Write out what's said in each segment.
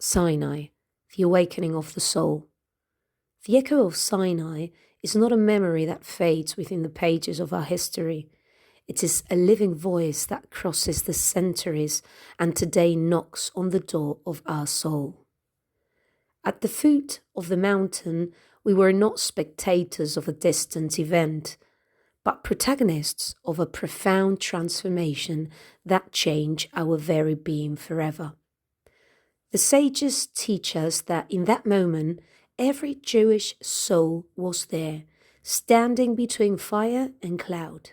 Sinai, the awakening of the soul. The echo of Sinai is not a memory that fades within the pages of our history. It is a living voice that crosses the centuries and today knocks on the door of our soul. At the foot of the mountain, we were not spectators of a distant event, but protagonists of a profound transformation that changed our very being forever. The sages teach us that in that moment, every Jewish soul was there, standing between fire and cloud.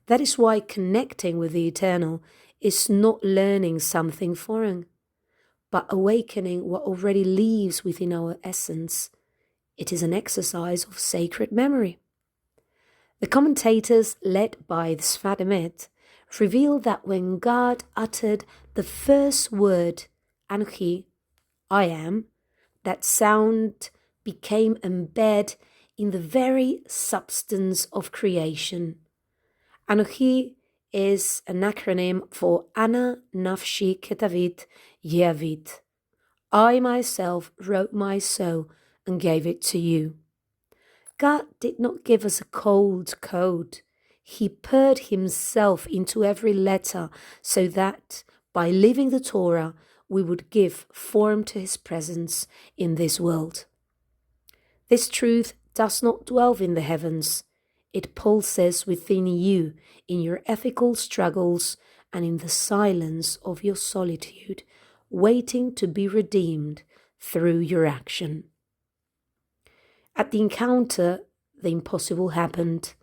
That is why connecting with the eternal is not learning something foreign, but awakening what already lives within our essence. It is an exercise of sacred memory. The commentators, led by the Sfat Emet, reveal that when God uttered the first word, Anochi, I am, that sound became embedded in the very substance of creation. Anochi is an acronym for Ana Nafshi Ketavit Yeavit. I myself wrote my soul and gave it to you. God did not give us a cold code. He poured himself into every letter so that by living the Torah, we would give form to his presence in this world. This truth does not dwell in the heavens. It pulses within you in your ethical struggles and in the silence of your solitude, waiting to be redeemed through your action. At the encounter, the impossible happened.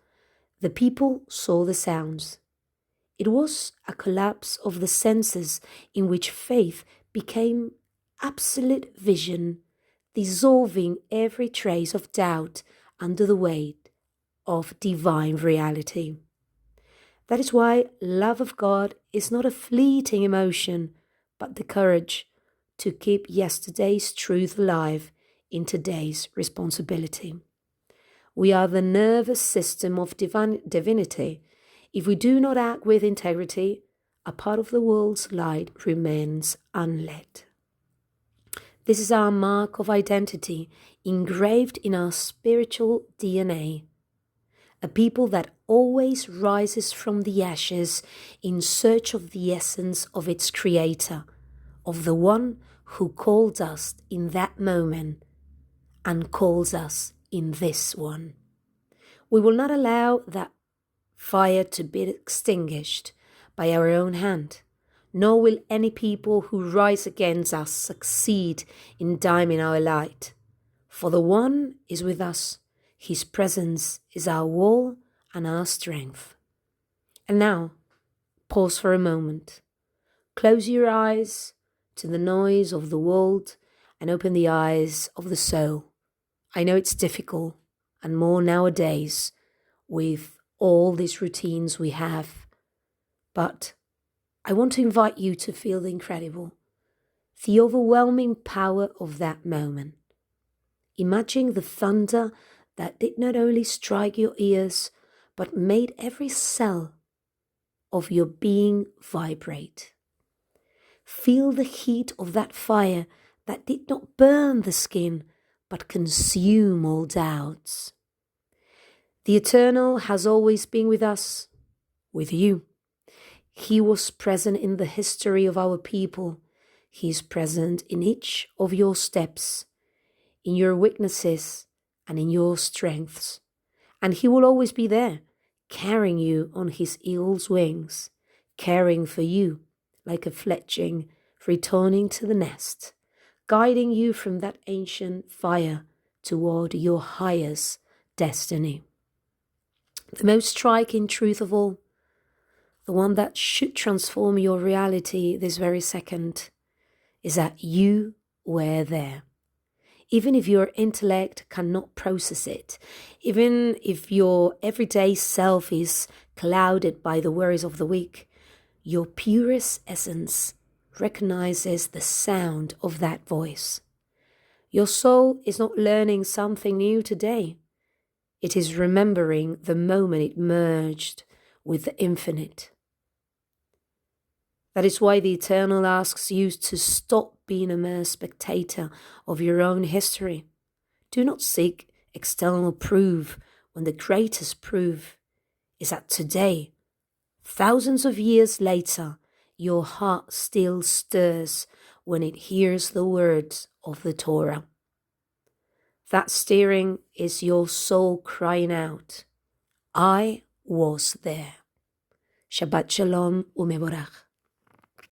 The people saw the sounds. It was a collapse of the senses in which faith became absolute vision, dissolving every trace of doubt under the weight of divine reality. That is why love of God is not a fleeting emotion, but the courage to keep yesterday's truth alive in today's responsibility. We are the nervous system of divinity. If we do not act with integrity, a part of the world's light remains unlit. This is our mark of identity, engraved in our spiritual DNA. A people that always rises from the ashes in search of the essence of its creator, of the one who called us in that moment and calls us in this one. We will not allow that fire to be extinguished by our own hand, nor will any people who rise against us succeed in dimming our light. For the one is with us. His presence is our wall and our strength. And now, pause for a moment. Close your eyes to the noise of the world and open the eyes of the soul. I know it's difficult, and more nowadays with all these routines we have, but I want to invite you to feel the incredible, the overwhelming power of that moment. Imagine the thunder that did not only strike your ears, but made every cell of your being vibrate. Feel the heat of that fire that did not burn the skin, but consume all doubts. The Eternal has always been with us, with you. He was present in the history of our people. He is present in each of your steps, in your weaknesses, and in your strengths. And he will always be there, carrying you on his eagle's wings, caring for you like a fledgling returning to the nest, guiding you from that ancient fire toward your highest destiny. The most striking truth of all, the one that should transform your reality this very second, is that you were there. Even if your intellect cannot process it, even if your everyday self is clouded by the worries of the week, your purest essence recognizes the sound of that voice. Your soul is not learning something new today. It is remembering the moment it merged with the infinite. That is why the Eternal asks you to stop being a mere spectator of your own history. Do not seek external proof when the greatest proof is that today, thousands of years later, your heart still stirs when it hears the words of the Torah. That stirring is your soul crying out, I was there. Shabbat Shalom u'mevorach.